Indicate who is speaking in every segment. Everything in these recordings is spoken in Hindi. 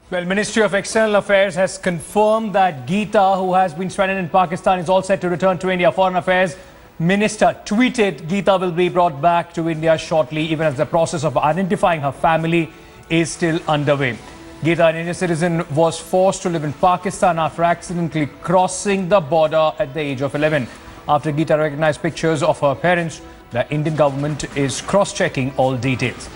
Speaker 1: Well, Ministry of External Affairs has confirmed that Geeta, who has been stranded in Pakistan, is all set to return to India. Foreign Affairs Minister tweeted Geeta will be brought back to India shortly, even as the process of identifying her family is still underway. Geeta, an Indian citizen, was forced to live in Pakistan after accidentally crossing the border at the age of 11. After Geeta recognized pictures of her parents, the Indian government is cross-checking all details.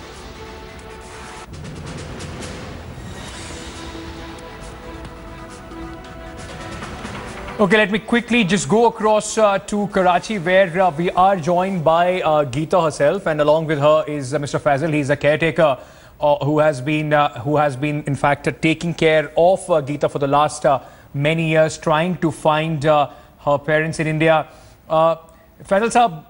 Speaker 1: Okay, let me quickly just go across to Karachi, where we are joined by Geeta herself, and along with her is Mr. Faisal. He's a caretaker who has been in fact taking care of Geeta for the last many years, trying to find her parents in India. Faisal साहब,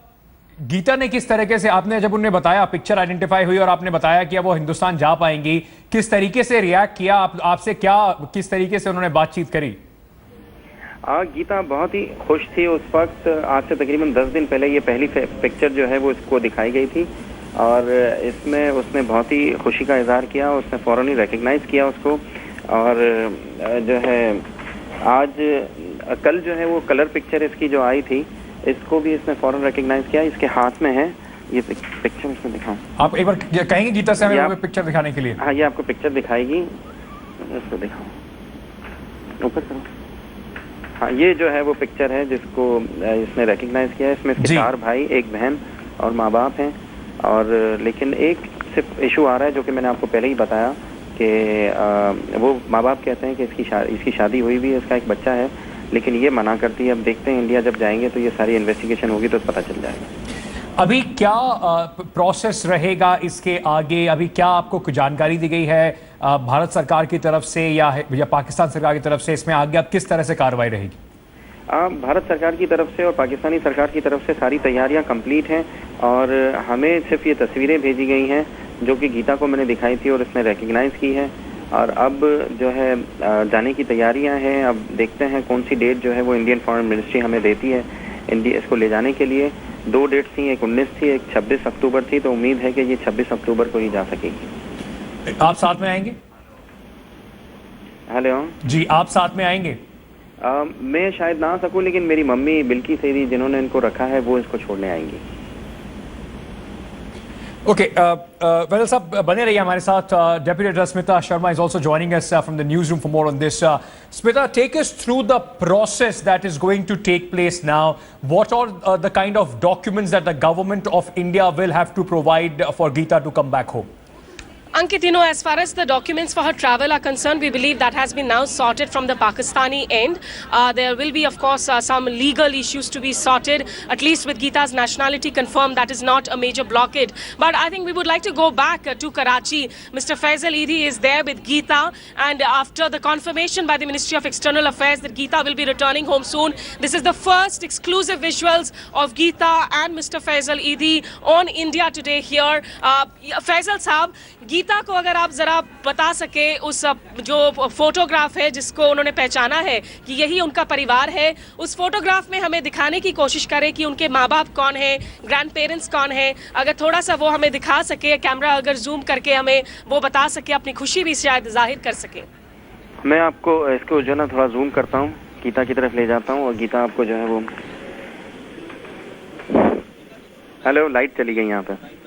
Speaker 1: गीता ने किस तरीके से, आपने जब उन्हें बताया, पिक्चर आइडेंटिफाई हुई और आपने बताया कि अब वो हिंदुस्तान जा पाएंगी, किस तरीके से रिएक्ट किया, आपसे क्या, किस तरीके से उन्होंने बातचीत करी?
Speaker 2: गीता बहुत ही खुश थी उस वक्त। आज से तकरीबन 10 दिन पहले ये पहली पिक्चर जो है वो इसको दिखाई गई थी और इसमें उसने बहुत ही खुशी का इजहार किया। उसने फ़ौरन ही रिकग्नाइज़ किया उसको, और जो है आज कल जो है वो कलर पिक्चर इसकी जो आई थी, इसको भी इसने फ़ौरन रिकग्नाइज़ किया। इसके हाथ में है ये पिक्चर, इसमें दिखाऊं?
Speaker 1: आप एक बार कहेंगे गीता से हमें पिक्चर दिखाने के लिए?
Speaker 2: हाँ, ये आपको पिक्चर दिखाएगी, इसको दिखाऊं, ऊपर करो। हाँ, ये जो है वो पिक्चर है जिसको इसने रिकग्नाइज किया है। इसमें इसके 4 भाई, 1 बहन और माँ बाप हैं, और लेकिन एक सिर्फ इशू आ रहा है जो कि मैंने आपको पहले ही बताया कि वो माँ बाप कहते हैं कि इसकी शादी हुई भी है, इसका एक बच्चा है, लेकिन ये मना करती है। अब देखते हैं इंडिया जब जाएंगे तो ये सारी इन्वेस्टिगेशन होगी तो पता चल जाएगा।
Speaker 1: अभी क्या प्रोसेस रहेगा इसके आगे? अभी क्या आपको जानकारी दी गई है भारत सरकार की तरफ से या पाकिस्तान सरकार की तरफ से? इसमें आगे अब किस तरह से कार्रवाई रहेगी?
Speaker 2: भारत सरकार की तरफ से और पाकिस्तानी सरकार की तरफ से सारी तैयारियां कंप्लीट हैं, और हमें सिर्फ ये तस्वीरें भेजी गई हैं जो कि गीता को मैंने दिखाई थी और इसने रिकग्नाइज की है, और अब जो है जाने की तैयारियां हैं। अब देखते हैं कौन सी डेट जो है वो इंडियन फॉरेन मिनिस्ट्री हमें देती है इंडिया इसको ले जाने के लिए। 2 डेट थी, एक 19 थी, एक 26 अक्टूबर थी, तो उम्मीद है कि ये 26 अक्टूबर को ही जा सकेगी।
Speaker 1: आप साथ में आएंगे?
Speaker 2: हेलो
Speaker 1: जी, आप साथ में आएंगे?
Speaker 2: मैं शायद ना आ सकूं, लेकिन मेरी मम्मी बिल्की सैदी जिन्होंने इनको रखा है वो इसको छोड़ने आएंगी।
Speaker 1: Okay, well, साहब बने रहिए हमारे साथ. Deputy Editor Smita Sharma is also joining us from the newsroom for more on this. Smita, take us through the process that is going to take place now. What are the kind of documents that the government of India will have to provide for Geeta to come back home?
Speaker 3: Ankit, as far as the documents for her travel are concerned, we believe that has been now sorted from the Pakistani end. There will be, of course, some legal issues to be sorted, at least with Geeta's nationality confirmed. That is not a major blockade. But I think we would like to go back to Karachi. Mr. Faisal Eidi is there with Geeta, and after the confirmation by the Ministry of External Affairs that Geeta will be returning home soon, this is the first exclusive visuals of Geeta and Mr. Faisal Eidi on India Today here. Faisal Saab, Gita को अगर आप जरा बता सके, उस जो फोटोग्राफ है जिसको उन्होंने पहचाना है कि यही उनका परिवार है, उस फोटोग्राफ में हमें दिखाने की कोशिश करें कि उनके माँ बाप कौन है, ग्रैंड पेरेंट्स कौन है। अगर थोड़ा सा वो हमें दिखा सके, कैमरा अगर जूम करके हमें वो बता सके, अपनी खुशी भी शायद जाहिर कर सके।
Speaker 2: मैं आपको इसको जो ना थोड़ा जूम करता हूँ, गीता की तरफ ले जाता हूँ, और गीता आपको जो है वो, हेलो, लाइट चली गई यहाँ पे।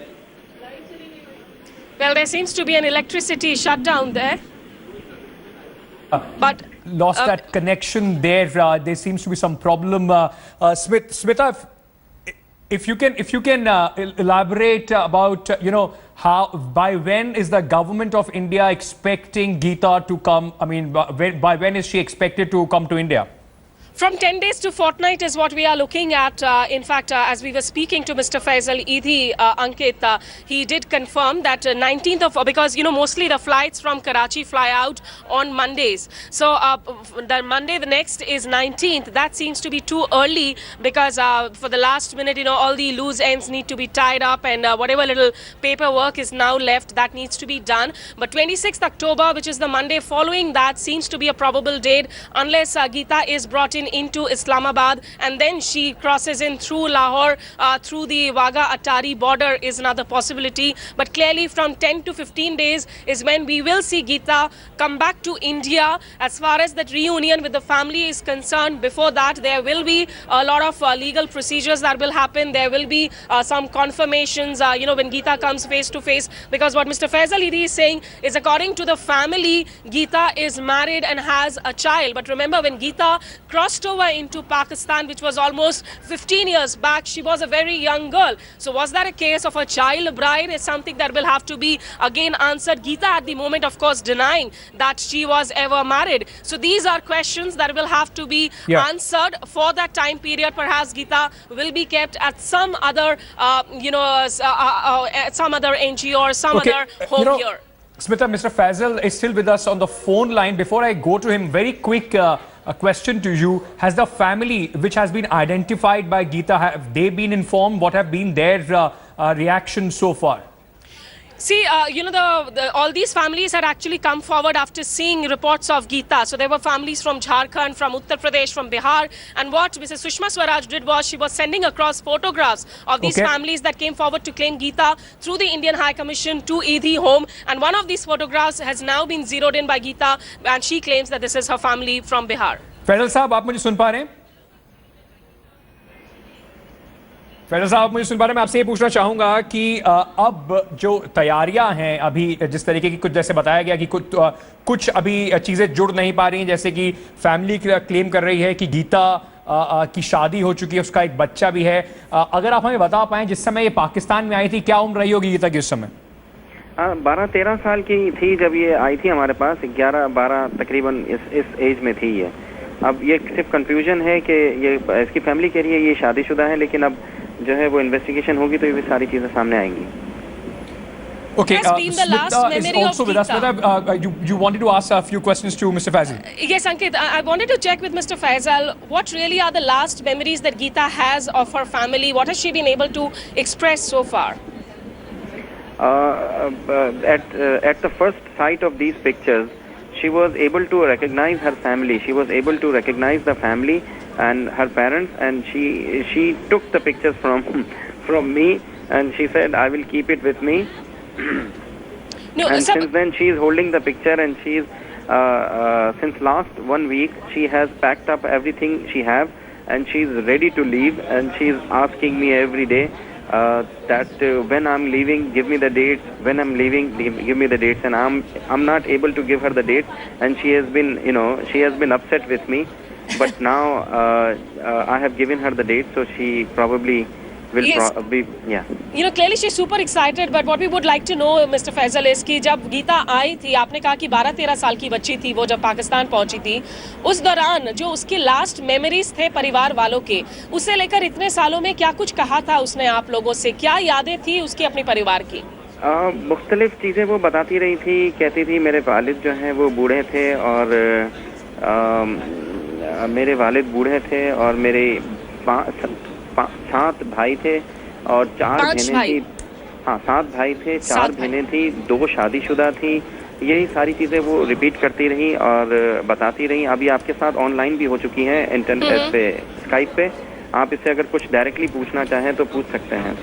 Speaker 3: Well, there seems to be an electricity shutdown there. But
Speaker 1: lost that connection there. There seems to be some problem. Smita, if you can elaborate about how, by when is the government of India expecting Geeta to come? I mean, by when is she expected to come to India?
Speaker 3: From 10 days to fortnight is what we are looking at. In fact, as we were speaking to Mr. Faisal Eidi, Ankit, he did confirm that 19th of, because mostly the flights from Karachi fly out on Mondays. So the Monday, the next is 19th. That seems to be too early because for the last minute, all the loose ends need to be tied up, and whatever little paperwork is now left, that needs to be done. But 26th October, which is the Monday following that, seems to be a probable date unless Geeta is brought in in into Islamabad, and then she crosses in through Lahore, through the Wagah Attari border is another possibility. But clearly from 10 to 15 days is when we will see Geeta come back to India. As far as that reunion with the family is concerned, before that there will be a lot of legal procedures that will happen. There will be some confirmations, when Geeta comes face to face, because what Mr. Faisal Idi is saying is, according to the family, Geeta is married and has a child. But remember, when Geeta crossed over into Pakistan, which was almost 15 years back, she was a very young girl. So was that a case of a child bride is something that will have to be again answered. Geeta at the moment, of course, denying that she was ever married. So these are questions that will have to be answered for that time period. Perhaps Geeta will be kept at some other, some other NGO or some other home here.
Speaker 1: Smita, Mr. Faisal is still with us on the phone line. Before I go to him, very quick a question to you. Has the family which has been identified by Geeta, have they been informed? What have been their reactions so far?
Speaker 3: See, all these families had actually come forward after seeing reports of Geeta. So there were families from Jharkhand, from Uttar Pradesh, from Bihar. And what Mrs. Sushma Swaraj did was she was sending across photographs of these families that came forward to claim Geeta through the Indian High Commission to Idi home. And one of these photographs has now been zeroed in by Geeta, and she claims that this is her family from Bihar.
Speaker 1: Faisal साहब, आप मुझे सुन पा रहे हैं? फैजल साहब मुझे सुन पा रहे हैं? मैं आपसे ये पूछना चाहूंगा कि अब जो तैयारियां हैं, अभी जिस तरीके की कुछ जैसे बताया गया कि कुछ अभी चीज़ें जुड़ नहीं पा रही हैं, जैसे कि फैमिली क्लेम कर रही है कि गीता की शादी हो चुकी है, उसका एक बच्चा भी है। अगर आप हमें बता पाएं, जिस समय ये पाकिस्तान में आई थी, क्या उम्र रही होगी गीता की उस समय?
Speaker 2: 12-13 साल की थी जब ये आई थी हमारे पास। 11-12 तकरीबन इस एज में थी ये। अब ये सिर्फ कंफ्यूजन है कि ये इसकी फैमिली कह रही है ये शादीशुदा है, लेकिन अब जो है वो इन्वेस्टिगेशन होगी तो ये सारी चीजें सामने आएंगी।
Speaker 1: Okay, Smita is also with us. Smita, you wanted to ask a few questions to Mr. Faisal.
Speaker 3: Yes, Ankit, I wanted to check with Mr. Faisal, what really are the last memories that Geeta has of her family? What has she been able to express so far?
Speaker 2: At the first sight of these pictures, she was able to recognize her family. She was able to recognize the family and her parents, and she took the pictures from me, and she said, "I will keep it with me."
Speaker 3: No,
Speaker 2: and since then she is holding the picture, and she is since last 1 week she has packed up everything she have, and she is ready to leave, and she is asking me every day that when I'm leaving, give me the dates. When I'm leaving, give me the dates, and I'm not able to give her the dates, and she has been upset with me. But now I have given her the date, so she probably will be, yeah.
Speaker 3: Clearly she's super excited, but what we would like to know, Mr. Faisal, is कि जब गीता आई थी, आपने कहा कि 12-13 साल की बच्ची थी वो जब पाकिस्तान पहुंची थी, उस दौरान जो उसके लास्ट मेमोरीज थे परिवार वालों के, उसे लेकर इतने सालों में क्या कुछ कहा था उसने आप लोगों से? क्या यादें थी उसकी अपने परिवार की?
Speaker 2: मुख्तलिफ चीज़ें वो बताती रही थी। कहती थी मेरे वालिद जो हैं वो बूढ़े थे, और मेरे वालिद बूढ़े थे, और मेरे 7 भाई थे और 4 बहनें थी। हाँ, 7 भाई थे, 4 बहनें थी, 2 शादीशुदा थी। यही सारी चीज़ें वो रिपीट करती रही और बताती रही। अभी आपके साथ ऑनलाइन भी हो चुकी हैं, इंटरनेट पे, स्काइप पे। आप इससे अगर कुछ डायरेक्टली पूछना चाहें तो पूछ सकते हैं।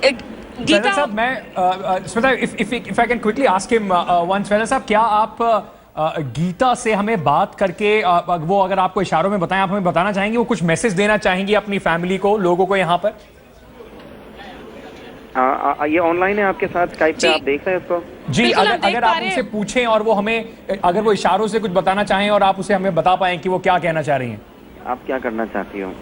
Speaker 1: गीता साहब, मैं Smita, if I can quickly ask him once, Faisal साहब, क्या आप गीता से हमें बात करके वो अगर आपको इशारों में बताएं, आप हमें बताना चाहेंगे, वो कुछ मैसेज देना चाहेंगी अपनी फैमिली को, लोगों को यहाँ पर?
Speaker 2: ये ऑनलाइन है आपके साथ स्काइप पे, आप देख रहे हैं इसको?
Speaker 1: जी, अगर आप उनसे पूछें और वो हमें अगर वो इशारों से कुछ बताना चाहें और आप उसे हमें बता पाएं कि वो क्या कहना चाह रही हैं।
Speaker 2: आप क्या करना चाहती हो?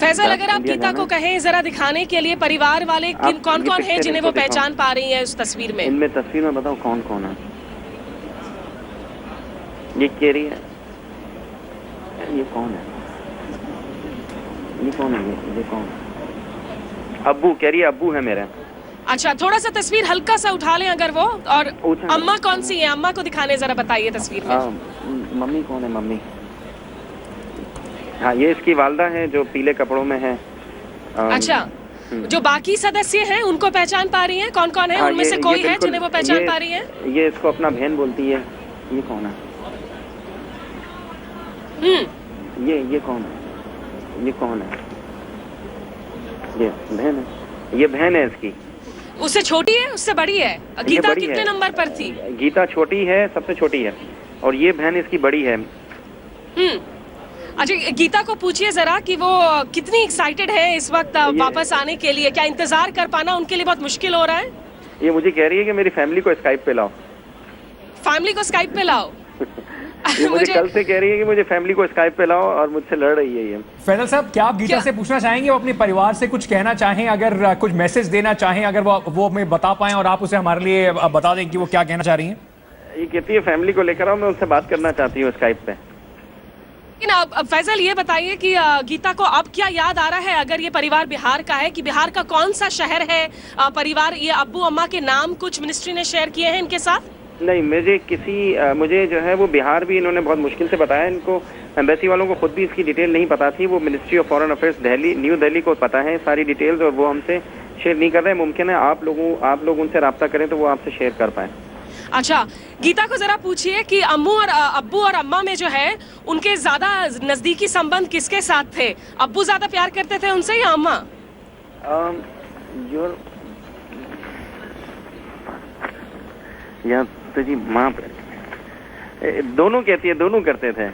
Speaker 3: फैजल, अगर आप गीता को कहें जरा दिखाने के लिए, परिवार वाले कौन कौन है जिन्हें वो पहचान पा रही है उस तस्वीर में?
Speaker 2: इनमें तस्वीर में बताओ कौन कौन है? ये कह रही है, ये कौन है? ये कौन है? ये कौन है? अब्बू कह रही है, अब्बू है मेरे।
Speaker 3: अच्छा, थोड़ा सा तस्वीर हल्का सा उठा लें अगर वो। और अम्मा कौन सी है? अम्मा को दिखाने जरा बताइए तस्वीर में।
Speaker 2: मम्मी कौन है? मम्मी, हाँ, ये इसकी वालदा है जो पीले कपड़ों में है।
Speaker 3: अच्छा, जो बाकी सदस्य हैं उनको पहचान पा रही हैं? कौन कौन है उनमें से कोई है जिन्हें वो पहचान पा रही है?
Speaker 2: ये इसको अपना बहन बोलती है। ये कौन है? ये कौन है? ये कौन है? ये बहन है, ये बहन है इसकी।
Speaker 3: उससे छोटी है, उससे बड़ी है? गीता
Speaker 2: बड़ी
Speaker 3: कितने
Speaker 2: है।
Speaker 3: नंबर पर थी?
Speaker 2: गीता छोटी है, सबसे छोटी है, और ये बहन इसकी बड़ी है।
Speaker 3: अच्छा, गीता को पूछिए जरा कि वो कितनी एक्साइटेड है इस वक्त वापस आने के लिए। क्या इंतजार कर पाना उनके लिए बहुत मुश्किल हो रहा है?
Speaker 2: ये मुझे कह रही है कि मेरी फैमिली को स्काइप पे लाओ।
Speaker 3: फैमिली को स्काइप पे लाओ?
Speaker 2: ये मुझे कल से कह रही है कि मुझे फैमिली को स्काइप पे लाओ, और मुझसे लड़ रही है ये।
Speaker 1: फैजल साहब, क्या आप गीता से पूछना चाहेंगे, वो अपने परिवार से कुछ कहना चाहें, अगर कुछ मैसेज देना चाहें, अगर वो हमें बता पाएं और आप उसे हमारे लिए बता दें कि वो क्या कहना चाह रही हैं?
Speaker 2: ये कहती है फैमिली को लेकर आओ, मैं उनसे बात करना चाहती हूँ स्काइप पे।
Speaker 3: अब फैजल ये बताइए कि गीता को अब क्या याद आ रहा है, अगर ये परिवार बिहार का है, कि बिहार का कौन सा शहर है परिवार? ये अब्बू अम्मा के नाम कुछ मिनिस्ट्री ने शेयर किए हैं इनके साथ?
Speaker 2: नहीं, मुझे जो है वो बिहार भी इन्होंने बहुत मुश्किल से बताया। इनको एम्बेसी वालों को खुद भी इसकी डिटेल नहीं पता थी। वो ministry of foreign affairs new Delhi को पता है सारी डिटेल्स, और वो हमसे शेयर नहीं कर रहे हैं। मुमकिन है आप लोग उनसे राब्ता करें तो वो आपसे शेयर कर पाए।
Speaker 3: अच्छा, गीता को जरा पूछिए कि अब्बू और अम्मा में जो है उनके ज्यादा नजदीकी संबंध किसके साथ थे? अब्बू ज्यादा प्यार करते थे उनसे या अम्मा?
Speaker 2: या तो जी माँ दोनों कहती है, दोनों करते थे।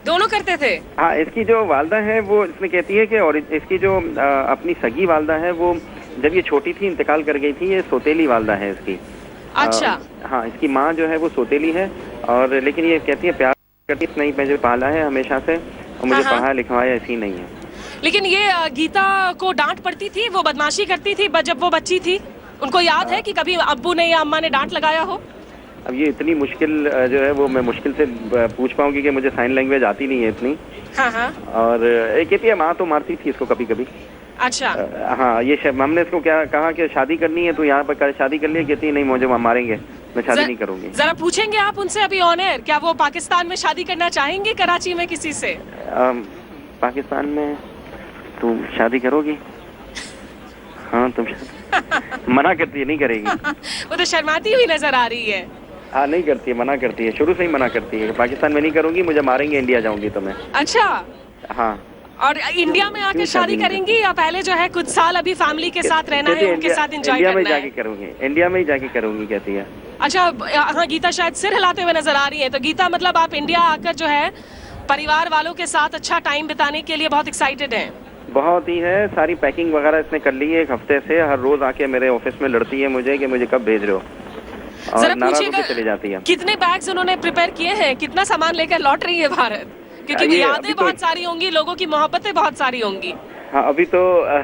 Speaker 3: दोनों करते थे? हाँ,
Speaker 2: इसकी जो वालदा है वो इसमें कहती है कि, और इसकी जो अपनी सगी वालदा है वो जब ये छोटी थी इंतकाल कर गई थी। ये सौतेली वालदा है इसकी।
Speaker 3: अच्छा।
Speaker 2: हाँ, इसकी माँ जो है वो सौतेली है, और लेकिन ये कहती है प्यार करती है, नहीं मुझे पाला है हमेशा से, और मुझे पढ़ा लिखवाया ऐसी नहीं है।
Speaker 3: लेकिन ये गीता को डांट पड़ती थी, वो बदमाशी करती थी जब वो बच्ची थी? उनको याद है कि कभी अब्बू ने या अम्मा ने डांट लगाया हो?
Speaker 2: अब ये इतनी मुश्किल जो है वो मैं मुश्किल से पूछ पाऊंगी कि मुझे साइन लैंग्वेज आती नहीं है इतनी।
Speaker 3: हाँ।
Speaker 2: और ये कहती है माँ तो मारती थी इसको कभी कभी।
Speaker 3: अच्छा।
Speaker 2: हाँ, ये हमने इसको क्या कहा कि शादी करनी है तो यहाँ पर शादी कर लिया। कहती है नहीं, मुझे मारेंगे, मैं शादी नहीं करूंगी।
Speaker 3: जरा पूछेंगे आप उनसे अभी ऑन एयर, क्या वो पाकिस्तान में शादी करना चाहेंगे, कराची में किसी से?
Speaker 2: पाकिस्तान में तुम शादी करोगी? हाँ, तुम मना करती है, नहीं करेगी।
Speaker 3: वो तो शर्माती हुई नजर आ रही है।
Speaker 2: हाँ, नहीं करती है, मना करती है, शुरू से ही मना करती है। पाकिस्तान में नहीं करूंगी, मुझे मारेंगे, इंडिया जाऊंगी तो मैं।
Speaker 3: अच्छा।
Speaker 2: हाँ।
Speaker 3: और इंडिया में आकर शादी करेंगी या पहले जो है कुछ साल अभी फैमिली के साथ रहना है, उनके साथ एंजॉय करना है?
Speaker 2: इंडिया में जाके करूंगी, इंडिया में ही जाके करूंगी कहती है।
Speaker 3: अच्छा, हाँ, गीता शायद सिर हिलाते हुए नजर आ रही है। तो गीता, मतलब आप इंडिया आकर जो है परिवार वालों के साथ अच्छा टाइम बिताने के लिए बहुत एक्साइटेड हैं?
Speaker 2: बहुत ही है। सारी पैकिंग वगैरह इसने कर ली है एक हफ्ते से। हर रोज आके मेरे ऑफिस में लड़ती है मुझे कि मुझे कब भेज रहे हो, और नाराज होकर चली जाती है।
Speaker 3: कितने बैग्स उन्होंने प्रिपेयर किए हैं, कितना सामान लेकर लौट रही है भारत? क्योंकि यादें बहुत सारी होंगी, लोगों की मोहब्बतें बहुत सारी होंगी।
Speaker 2: हाँ, अभी तो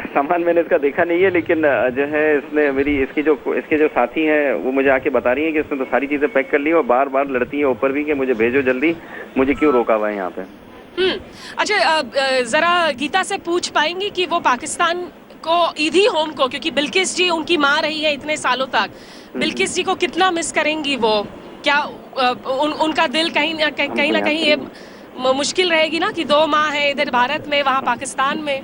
Speaker 2: सामान मैंने इसका देखा नहीं है, लेकिन जो है इसने इसके जो साथी हैं वो मुझे आके बता रही है कि इसने तो सारी चीजें पैक कर ली, और बार बार लड़ती है ऊपर भी कि मुझे भेजो जल्दी, मुझे क्यों रोका हुआ है यहाँ पे।
Speaker 3: अच्छा, जरा गीता से पूछ पाएंगी कि वो पाकिस्तान को, ईदी होम को, क्योंकि बिल्किस जी उनकी माँ रही है इतने सालों तक, बिल्किस जी को कितना मिस करेंगी वो? क्या उनका दिल कहीं ना कहीं ये मुश्किल रहेगी ना कि 2 माँ है, इधर भारत में, वहाँ पाकिस्तान में?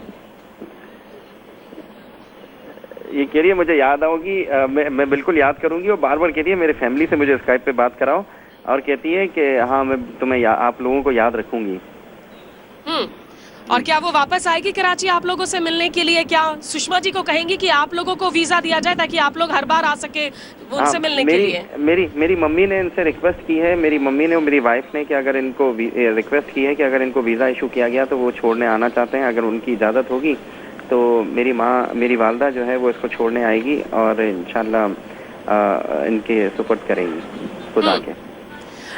Speaker 2: ये कह रही है मुझे याद आओगी, मैं बिल्कुल याद करूंगी, और बार बार कह रही है मेरे फैमिली से मुझे स्काइप पे बात कराओ, और कहती है कि हाँ मैं तुम्हें आप लोगों को याद रखूंगी।
Speaker 3: और क्या वो वापस आएगी कराची आप लोगों से मिलने के लिए? क्या सुषमा जी को कहेंगी कि आप लोगों को वीजा दिया जाए ताकि आप लोग हर बार आ सके उनसे मिलने के लिए?
Speaker 2: मेरी मम्मी ने इनसे रिक्वेस्ट की है, मेरी मम्मी ने और मेरी वाइफ ने, कि अगर इनको रिक्वेस्ट की है कि अगर इनको वीजा इशू किया गया तो वो छोड़ने आना चाहते हैं। अगर उनकी इजाजत होगी तो मेरी वालदा जो है वो इसको छोड़ने आएगी, और इंशाल्लाह इनके सुपुर्द करेंगी खुदा के।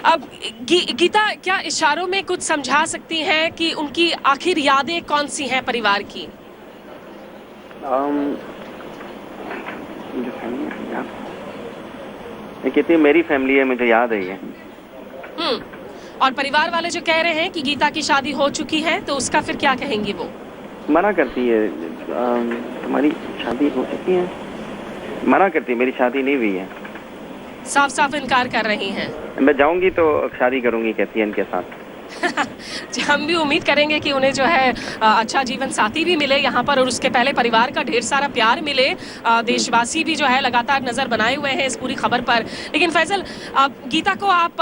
Speaker 3: अब गीता क्या इशारों में कुछ समझा सकती हैं कि उनकी आखिर यादें कौन सी हैं परिवार की?
Speaker 2: कहती है मेरी फैमिली है, मुझे याद है ये।
Speaker 3: और परिवार वाले जो कह रहे हैं कि गीता की शादी हो चुकी है, तो उसका फिर क्या कहेंगी वो?
Speaker 2: मना करती है, तुम्हारी शादी हो चुकी है, मना करती है, मेरी शादी नहीं हुई है,
Speaker 3: साफ साफ इनकार कर रही हैं।
Speaker 2: मैं जाऊंगी तो शादी करूंगी कहती है इनके साथ।
Speaker 3: हम भी उम्मीद करेंगे कि उन्हें जो है अच्छा जीवन साथी भी मिले यहाँ पर, और उसके पहले परिवार का ढेर सारा प्यार मिले। देशवासी भी जो है लगातार नजर बनाए हुए हैं इस पूरी खबर पर। लेकिन फैजल, गीता को आप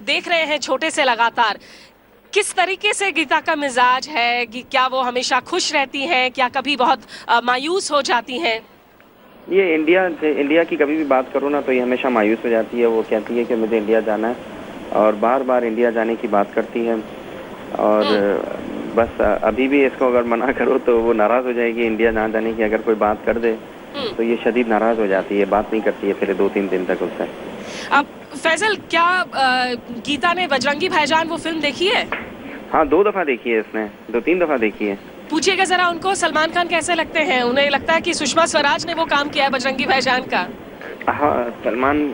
Speaker 3: देख रहे हैं छोटे से लगातार, किस तरीके से गीता का मिजाज है कि क्या वो हमेशा खुश रहती हैं, क्या कभी बहुत मायूस हो जाती हैं?
Speaker 2: ये इंडिया की कभी भी बात करो ना तो ये हमेशा मायूस हो जाती है। वो कहती है कि मुझे इंडिया जाना है और बार बार इंडिया जाने की बात करती है। और बस अभी भी इसको अगर मना करो तो वो नाराज़ हो जाएगी। इंडिया ना जाने की अगर कोई बात कर दे तो ये शदीद नाराज़ हो जाती है, बात नहीं करती है फिर 2-3 दिन तक उससे।
Speaker 3: अब फैजल, क्या गीता ने बजरंगी भाईजान वो फिल्म देखी है?
Speaker 2: हाँ, 2 दफ़ा देखी है इसने, 2-3 दफ़ा देखी है।
Speaker 3: पूछिएगा जरा उनको सलमान खान कैसे लगते हैं। उन्हें लगता है कि सुषमा स्वराज ने वो काम किया है बजरंगी भाईजान का?
Speaker 2: हाँ, सलमान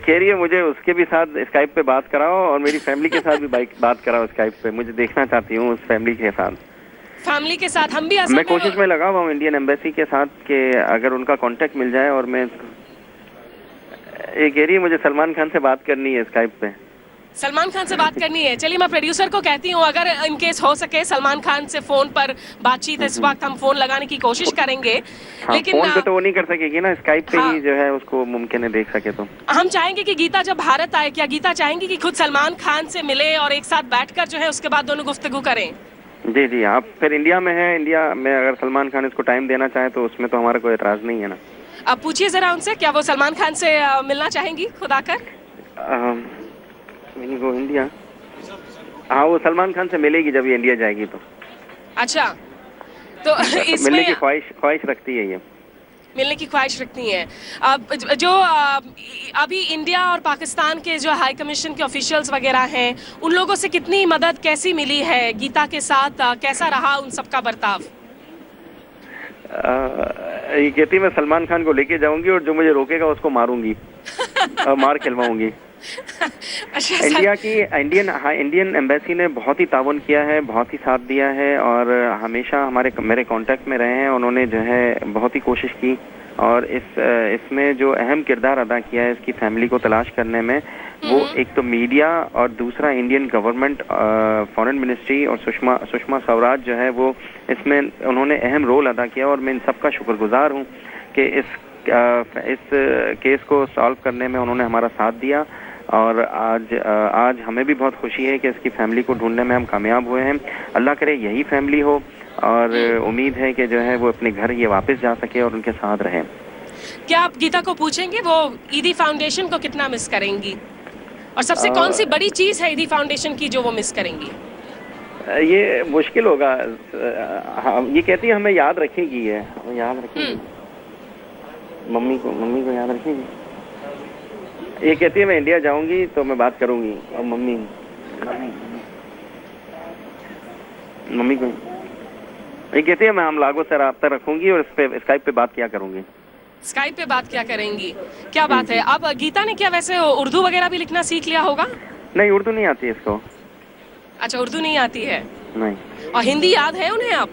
Speaker 2: कह रही है मुझे उसके भी साथ स्काइप पे बात कराओ और मेरी फैमिली के साथ भी बात कराओ स्काइप पे। मुझे देखना चाहती हूँ उस फैमिली के साथ।
Speaker 3: फैमिली के साथ हम भी असम
Speaker 2: मैं कोशिश में लगा हुआ हूँ इंडियन एम्बेसी के साथ कि अगर उनका कांटेक्ट मिल जाए। और मैं ये कह रही है मुझे सलमान खान से बात करनी है स्काइप पे।
Speaker 3: सलमान खान से बात करनी है। चलिए मैं प्रोड्यूसर को कहती हूँ अगर इन केस हो सके सलमान खान से फोन पर बातचीत इस वक्त हम फोन लगाने की कोशिश करेंगे।
Speaker 2: हाँ,
Speaker 3: लेकिन
Speaker 2: फोन पे तो वो नहीं कर सकेगी ना, स्काइप पे
Speaker 3: हाँ,
Speaker 2: ही जो है उसको मुमकिन है देख सके। तो
Speaker 3: हम चाहेंगे कि गीता जब भारत आए, क्या गीता चाहेंगी कि खुद सलमान खान से मिले और एक साथ बैठकर जो है उसके बाद दोनों गुफ्तगू करें?
Speaker 2: जी जी, आप फिर इंडिया में है, इंडिया में अगर सलमान खान इसको टाइम देना चाहे तो उसमें तो हमारा कोई एतराज नहीं है ना।
Speaker 3: अब पूछिए जरा उनसे, क्या वो सलमान खान से मिलना चाहेंगी खुद आकर?
Speaker 2: वो इंडिया, हाँ वो सलमान खान से मिलेगी जब ये इंडिया जाएगी तो।
Speaker 3: अच्छा, तो इसमें
Speaker 2: मिलने की ख्वाहिश रखती है ये।
Speaker 3: मिलने की ख्वाहिश रखती हैं। अब जो अभी इंडिया और पाकिस्तान के जो हाई कमीशन के ऑफिशियल्स वगैरह हैं, उन लोगों से कितनी मदद कैसी मिली है गीता के साथ? कैसा रहा उन सबका बर्ताव?
Speaker 2: ये कहती है मैं सलमान खान को लेके जाऊंगी और जो मुझे रोकेगा उसको मारूंगी और मार खिलवाऊंगी।
Speaker 3: अच्छा,
Speaker 2: इंडियन एम्बेसी ने बहुत ही ताउन किया है, बहुत ही साथ दिया है और हमेशा मेरे कांटेक्ट में रहे हैं। उन्होंने जो है बहुत ही कोशिश की और इसमें जो अहम किरदार अदा किया है इसकी फैमिली को तलाश करने में, वो एक तो मीडिया और दूसरा इंडियन गवर्नमेंट, फॉरेन मिनिस्ट्री और सुषमा स्वराज जो है वो इसमें उन्होंने अहम रोल अदा किया। और मैं इन सबका शुक्रगुजार हूँ कि इस केस को सॉल्व करने में उन्होंने हमारा साथ दिया। और आज हमें भी बहुत खुशी है कि इसकी फैमिली को ढूंढने में हम कामयाब हुए हैं। अल्लाह करे यही फैमिली हो और उम्मीद है कि जो है वो अपने घर ये वापस जा सके और उनके साथ रहे।
Speaker 3: क्या आप गीता को पूछेंगे वो ईदी फाउंडेशन को कितना मिस करेंगी और सबसे कौन सी बड़ी चीज है ईदी फाउंडेशन की जो वो मिस करेंगी?
Speaker 2: ये मुश्किल होगा। ये कहती है हमें याद रखेगी, है हमें याद रखेगी, मम्मी को याद रखेगी। ये कहती है मैं इंडिया जाऊंगी तो मैं बात करूंगी और मम्मी को ये कहती है मैं हम लागों से राब्ता रखूंगी और इस पे स्काइप पे बात किया करूंगी।
Speaker 3: स्काइप पे बात क्या करेंगी? क्या बात है। अब गीता ने क्या वैसे उर्दू वगैरह भी लिखना सीख लिया होगा?
Speaker 2: नहीं, उर्दू नहीं आती है इसको।
Speaker 3: अच्छा, उर्दू नहीं आती है?
Speaker 2: नहीं।
Speaker 3: और हिंदी याद है उन्हें? अब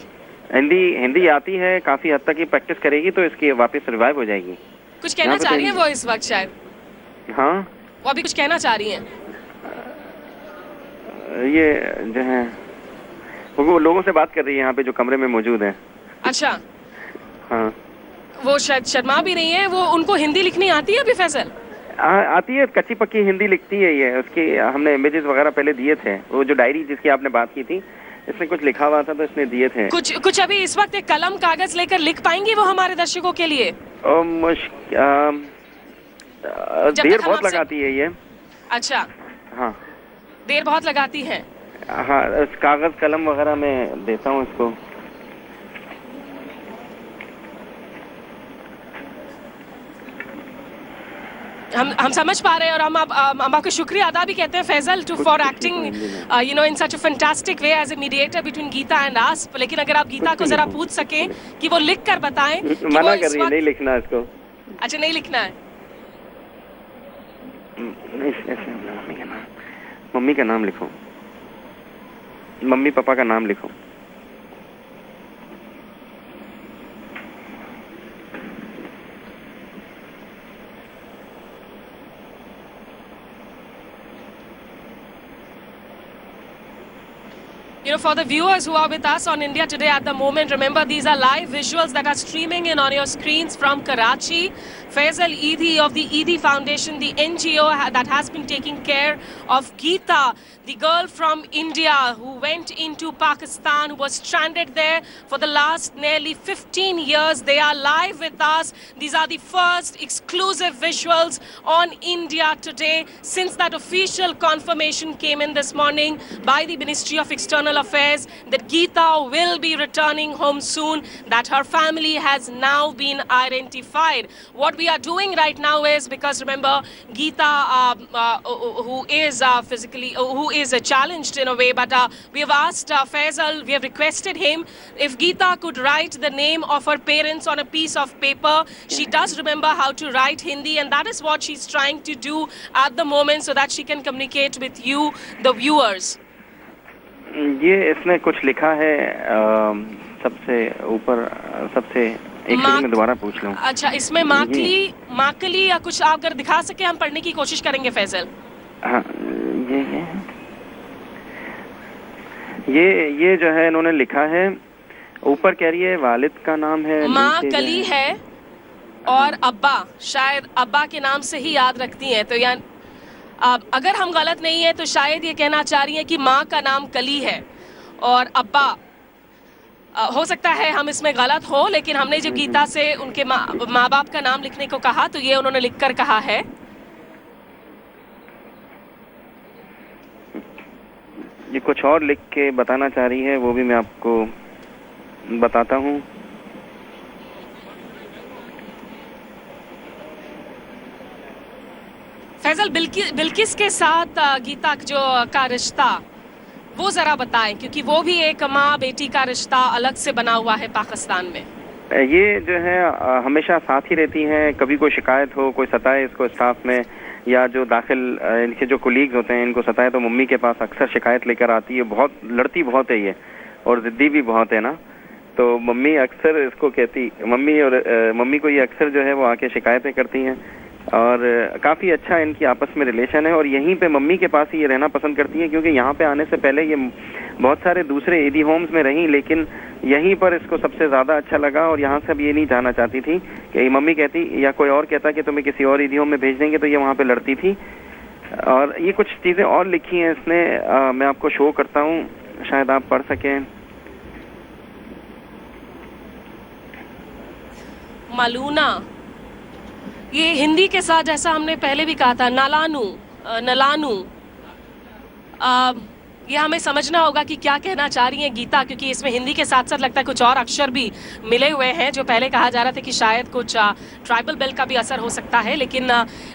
Speaker 2: हिंदी आती है, काफी हद तक ये प्रैक्टिस करेगी तो इसकी वापस रिवाइव हो जाएगी।
Speaker 3: कुछ कहना चाह रही है वो इस वक्त शायद?
Speaker 2: हाँ,
Speaker 3: वो अभी कुछ कहना चाह रही हैं?
Speaker 2: ये जो है वो लोगों से बात कर रही है यहाँ पे जो कमरे में मौजूद है।
Speaker 3: अच्छा,
Speaker 2: हाँ,
Speaker 3: वो शायद शर्मा भी नहीं है। वो उनको हिंदी लिखनी आती है अभी फैसल?
Speaker 2: आती है, कच्ची पक्की हिंदी लिखती है ये। उसकी हमने इमेजेस वगैरह पहले दिए थे। वो जो डायरी जिसकी आपने बात की थी इसमें कुछ लिखा हुआ था तो इसने दिए थे।
Speaker 3: कुछ अभी इस वक्त एक कलम कागज लेकर लिख पाएंगी वो हमारे दर्शकों के लिए?
Speaker 2: देर बहुत लगाती है ये।
Speaker 3: अच्छा,
Speaker 2: हाँ,
Speaker 3: देर बहुत लगाती है।
Speaker 2: हाँ, कागज कलम वगैरह मैं देता हूँ इसको।
Speaker 3: हम समझ पा रहे हैं और हम आपको शुक्रिया अदा भी कहते हैं Faizal for acting you know in such a fantastic way as a mediator between Geeta and us. लेकिन अगर आप गीता को जरा पूछ सकें कि वो लिख कर बताएं कि
Speaker 2: मना कर रही है, नहीं लिखना इसको।
Speaker 3: अच्छा, नहीं लिखना है?
Speaker 2: मम्मी का नाम लिखो, मम्मी पापा का नाम लिखो।
Speaker 3: For the viewers who are with us on India Today at the moment, remember these are live visuals that are streaming in on your screens from Karachi. Faisal Eidi of the Eidi Foundation, the NGO that has been taking care of Geeta, the girl from India who went into Pakistan, who was stranded there for the last nearly 15 years. They are live with us. These are the first exclusive visuals on India Today since that official confirmation came in this morning by the Ministry of External Affairs that Geeta will be returning home soon, that her family has now been identified. What we are doing right now is, because remember, Geeta, who is challenged in a way, but we have asked Faisal, we have requested him if Geeta could write the name of her parents on a piece of paper. She does remember how to write Hindi, and that is what she's trying to do at the moment so that she can communicate with you, the viewers.
Speaker 2: ये इसमें कुछ लिखा है सबसे ऊपर, सबसे एक सेकंड में दोबारा पूछ लूं।
Speaker 3: अच्छा, इसमें माकली या कुछ आप अगर दिखा सके हम पढ़ने की कोशिश करेंगे फैजल।
Speaker 2: हाँ, ये जो है इन्होंने लिखा है, ऊपर कह रही है वालिद का नाम है,
Speaker 3: माँ कली है और अब्बा, शायद अब्बा के नाम से ही याद रखती हैं, तो यानी अगर हम गलत नहीं है तो शायद ये कहना चाह रही हैं कि माँ का नाम कली है और अब्बा, हो सकता है हम इसमें गलत हो, लेकिन हमने जब गीता से उनके माँ बाप का नाम लिखने को कहा तो ये उन्होंने लिखकर कहा है।
Speaker 2: ये कुछ और लिख के बताना चाह रही है, वो भी मैं आपको बताता हूँ।
Speaker 3: फैजल, बिल्किस के साथ गीता जो का रिश्ता वो जरा बताएं, क्योंकि वो भी एक माँ बेटी का रिश्ता अलग से बना हुआ है पाकिस्तान में।
Speaker 2: ये जो है हमेशा साथ ही रहती हैं, कभी कोई शिकायत हो, कोई सताए इसको स्टाफ में या जो दाखिल इनके जो कोलीग्स होते हैं इनको सताए तो मम्मी के पास अक्सर शिकायत लेकर आती है। बहुत लड़ती बहुत है ये और जिद्दी भी बहुत है ना, तो मम्मी अक्सर इसको कहती, मम्मी को ये अक्सर जो है वो आके शिकायतें करती हैं और काफ़ी अच्छा इनकी आपस में रिलेशन है और यहीं पे मम्मी के पास ही ये रहना पसंद करती हैं, क्योंकि यहाँ पे आने से पहले ये बहुत सारे दूसरे ईदी होम्स में रहीं, लेकिन यहीं पर इसको सबसे ज़्यादा अच्छा लगा और यहाँ से अब ये नहीं जाना चाहती थी कि मम्मी कहती या कोई और कहता कि तुम्हें किसी और ईदी होम में भेज देंगे, तो ये वहाँ पे लड़ती थी। और ये कुछ चीज़ें और लिखी हैं इसने, मैं आपको शो करता हूँ, शायद आप पढ़ सकें।
Speaker 3: मालूना, ये हिंदी के साथ जैसा हमने पहले भी कहा था, नलानू, ये हमें समझना होगा कि क्या कहना चाह रही हैं गीता, क्योंकि इसमें हिंदी के साथ साथ लगता है कुछ और अक्षर भी मिले हुए हैं, जो पहले कहा जा रहा था कि शायद कुछ ट्राइबल बेल्ट का भी असर हो सकता है, लेकिन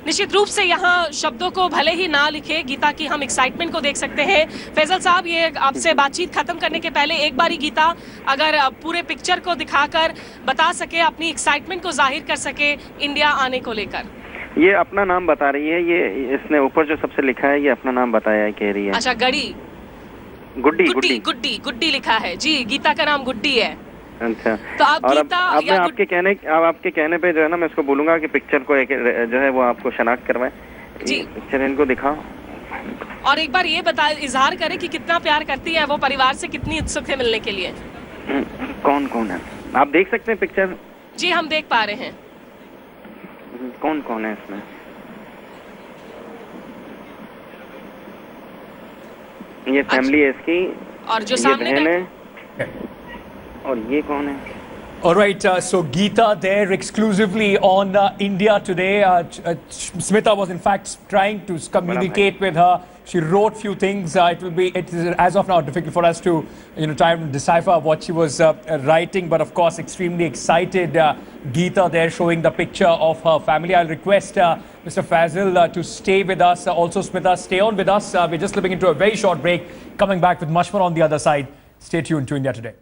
Speaker 3: निश्चित रूप से यहाँ शब्दों को भले ही ना लिखे गीता की हम एक्साइटमेंट को देख सकते हैं। फैजल साहब, ये आपसे बातचीत खत्म करने के पहले एक बारी गीता अगर पूरे पिक्चर को दिखाकर बता सके, अपनी एक्साइटमेंट को जाहिर कर सके इंडिया आने को लेकर।
Speaker 2: ये अपना नाम बता रही है, ये इसने ऊपर जो सबसे लिखा है ये अपना नाम बताया है, कह रही है।
Speaker 3: अच्छा, गुड्डी लिखा है जी, गीता का नाम गुड्डी है।
Speaker 2: अच्छा,
Speaker 3: तो आप
Speaker 2: और
Speaker 3: गीता
Speaker 2: अब मैं आपके कहने पे जो है ना, मैं इसको बोलूंगा कि पिक्चर को जो है वो आपको शनाख्त करवाए जी, पिक्चर इनको दिखाओ
Speaker 3: और एक बार ये इजहार करें कि कितना प्यार करती है वो परिवार से, कितनी उत्सुक है मिलने के लिए।
Speaker 2: कौन कौन है आप देख सकते हैं पिक्चर?
Speaker 3: जी, हम देख पा रहे हैं।
Speaker 2: कौन कौन है इसमें? ये फैमिली है इसकी,
Speaker 3: और जो सामने
Speaker 2: है, और ये कौन है?
Speaker 1: All right, so Geeta there exclusively on India Today. Smita was in fact trying to communicate with her. She wrote few things. It is as of now difficult for us to try and decipher what she was writing, but of course extremely excited. Geeta there showing the picture of her family. I'll request Mr. Faisal to stay with us. Also Smita, stay on with us. We're just slipping into a very short break. Coming back with much more on the other side. Stay tuned to India Today.